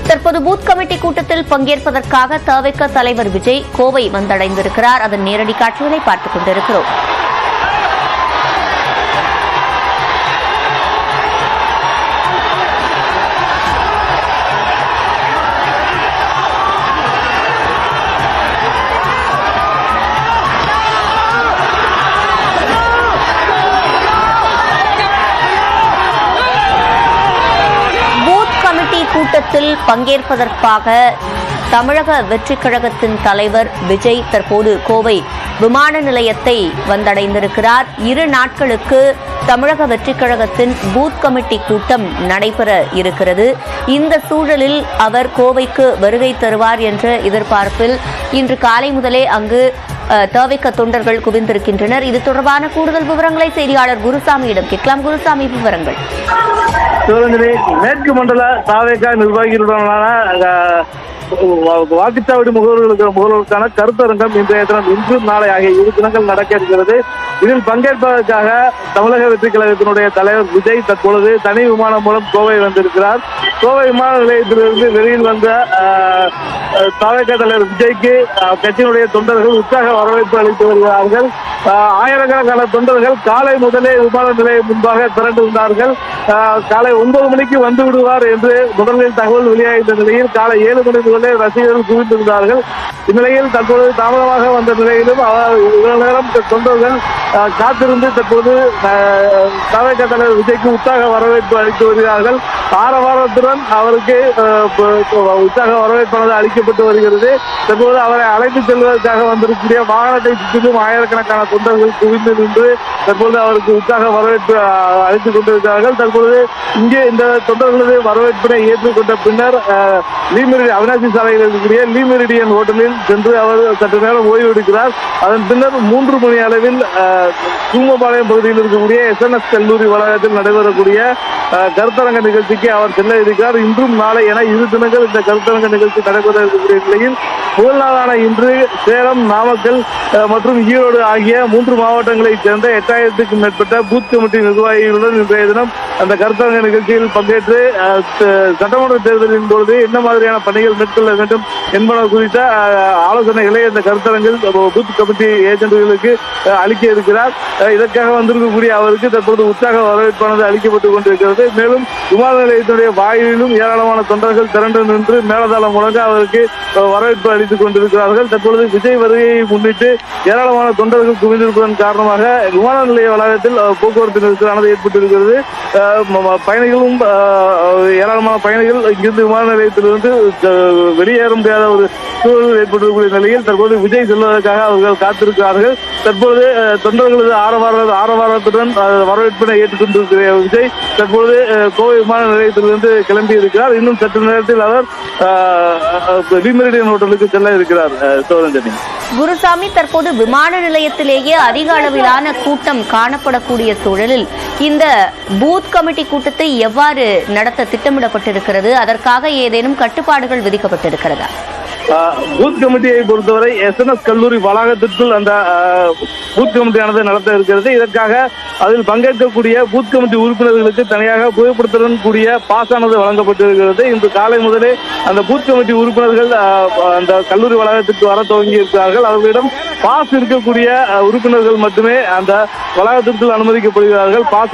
தற்போது booth committee கூட்டத்தில் பங்கேற்பதற்காக தவிக தலைவர் விஜய் கோவை வந்தடைந்திருக்கிறார். அதன் நேரடி காட்சிகளை பார்த்துக் கொண்டிருக்கிறோம். கூட்டத்தில் பங்கேற்பதற்காக தமிழக வெற்றிக் கழகத்தின் தலைவர் விஜய் தற்போது கோவை விமான நிலையத்தை வந்தடைந்திருக்கிறார். 2 நாட்களுக்கு தமிழக வெற்றிக் கழகத்தின் பூத் கமிட்டி கூட்டம் நடைபெற இருக்கிறது. இந்த சூழலில் அவர் கோவைக்கு வருகை தருவார் என்ற எதிர்பார்ப்பில் இன்று காலை முதலே அங்கு தவிக தொண்டர்கள் குவிந்திருக்கின்றனர். இது தொடர்பான கூடுதல் விவரங்களை செய்தியாளர் குருசாமியிடம் கேட்கலாம். குருசாமி, விவரங்கள். மேற்கு மண்டல தவிக நிர்வாகிகளுடனான வாக்குச்சாவடி முகவர்களுக்கான கருத்தரங்கம் இன்றைய தினம் இன்றும் நாளை ஆகிய 2 தினங்கள் நடக்க இருக்கிறது. இதில் பங்கேற்பதற்காக தமிழக வெற்றி கழகத்தினுடைய தலைவர் விஜய் தற்பொழுது தனி விமானம் மூலம் கோவை வந்திருக்கிறார். கோவை விமான நிலையத்திலிருந்து வெளியில் வந்த தவிக தலைவர் விஜய்க்கு கட்சியினுடைய தொண்டர்கள் உற்சாக வரவேற்பு அளித்து வருகிறார்கள். ஆயிரக்கணக்கான தொண்டர்கள் காலை முதலே விமான நிலையம் முன்பாக திரண்டிருந்தார்கள். காலை 9 மணிக்கு வந்து விடுவார் என்று முதலில் தகவல் வெளியாகின்ற நிலையில் காலை 7 மணி முதலே ரசிகர்கள் குவிந்திருந்தார்கள். இந்நிலையில் தற்போது தாமதமாக வந்த நிலையிலும் இவ்வளவு நேரம் தொண்டர்கள் காத்திருந்து தற்போது தவிக தலைவர் விஜய்க்கு உற்சாக வரவேற்பு அளித்து வருகிறார்கள். ஆரவாரத்துடன் அவருக்கு உற்சாக வரவேற்பானது அளிக்கப்பட்டு வருகிறது. தற்போது அவரை அழைத்துச் செல்வதற்காக வந்திருக்கக்கூடிய வாகனத்தை சுற்றிலும் ஆயிரக்கணக்கான தொண்டர்கள் குவிந்து நின்று தற்போது அவருக்கு உற்சாக வரவேற்பு அளித்துக் கொண்டிருக்கிறார்கள். தற்பொழுது இங்கே இந்த தொண்டர்களது வரவேற்பினை ஏற்றுக்கொண்ட பின்னர் அவினாசி சாலையில் இருக்கக்கூடிய லீமெரிடியன் ஹோட்டலில் சென்று அவர் சற்று நேரம் ஓய்வு எடுக்கிறார். அதன் பின்னர் 3 மணி அளவில் தூங்கபாளையம் பகுதியில் இருக்கக்கூடிய SNS கல்லூரி வளாகத்தில் நடைபெறக்கூடிய கருத்தரங்க நிகழ்ச்சிக்கு அவர் செல்ல இருக்கிறார். இன்றும் நாளை என 2 தினங்கள் இந்த கருத்தரங்க நிகழ்ச்சி நடைபெற இருக்கக்கூடிய நிலையில் முதல் நாளான இன்று சேலம், நாமக்கல் மற்றும் ஈரோடு ஆகிய 3 மாவட்டங்களைச் சேர்ந்த 8000க்கும் மேற்பட்ட பூத் கமிட்டி நிர்வாகிகளுடன் இன்றைய தினம் அந்த கருத்தரங்க நிகழ்ச்சியில் பங்கேற்று சட்டமன்ற தேர்தலின் பொழுது என்ன மாதிரியான பணிகள் மேற்கொள்ள வேண்டும் என்பன குறித்த ஆலோசனைகளை இந்த கருத்தரங்கில் பூத் கமிட்டி ஏஜென்ட்களுக்கு அளிக்க இருக்கிறார். இதற்காக வந்திருக்கக்கூடிய அவருக்கு தற்போது உற்சாக வரவேற்பானது அளிக்கப்பட்டுக் கொண்டிருக்கிறது. மேலும் விமான நிலையத்தினுடைய வாயிலும் ஏராளமான தொண்டர்கள் திரண்டு நின்று மேலதாளம் முழங்க அவருக்கு வரவேற்பு அளித்துக் கொண்டிருக்கிறார்கள். தற்பொழுது விஜய் வருகையை முன்னிட்டு ஏராளமான தொண்டர்கள் குவிந்திருப்பதன் காரணமாக விமான நிலைய வளாகத்தில் போக்குவரத்து நெரிசலானது ஏற்பட்டிருக்கிறது. பயணிகளும் ஏராளமான பயணிகள் இங்கிருந்து விமான நிலையத்திலிருந்து வெளியேற முடியாத ஒரு சூழல் ஏற்பட்டிருக்கக்கூடிய நிலையில் தற்போது விஜய் செல்வதற்காக அவர்கள் காத்திருக்கிறார்கள். தற்போது தொண்டர்களது ஆரவாரத்துடன் வரவேற்பினை ஏற்றுக்கொண்டிருக்கிற விஜய் தற்போது கோவை விமான நிலையத்திலிருந்து கிளம்பி இருக்கிறார். இன்னும் சற்று நேரத்தில் அவர் லீமெரிடியன் ஹோட்டலுக்கு செல்ல இருக்கிறார். சோதனை குருசாமி, தற்போது விமான நிலையத்திலேயே அதிக அளவிலான கூட்டம் காணப்படக்கூடிய சூழலில் இந்த பூத் கமிட்டி கூட்டத்தை எவ்வாறு நடத்த திட்டமிடப்பட்டிருக்கிறது? அதற்காக ஏதேனும் கட்டுப்பாடுகள் விதிக்கப்பட்டிருக்கிறதா? பூத் கமிட்டியை பொறுத்தவரை SNS கல்லூரி வளாகத்திற்குள் அந்த பூத் கமிட்டியானது நடத்த இருக்கிறது. இதற்காக அதில் பங்கேற்கக்கூடிய பூத் கமிட்டி உறுப்பினர்களுக்கு தனியாக புகைப்படத்துடன் கூடிய பாஸானது வழங்கப்பட்டிருக்கிறது. இன்று காலை முதலே அந்த பூத் கமிட்டி உறுப்பினர்கள் அந்த கல்லூரி வளாகத்திற்கு வர துவங்கி இருக்கிறார்கள். அவர்களிடம் பாஸ் இருக்கக்கூடிய உறுப்பினர்கள் மட்டுமே அந்த வளாகத்திற்குள் அனுமதிக்கப்படுகிறார்கள். பாஸ்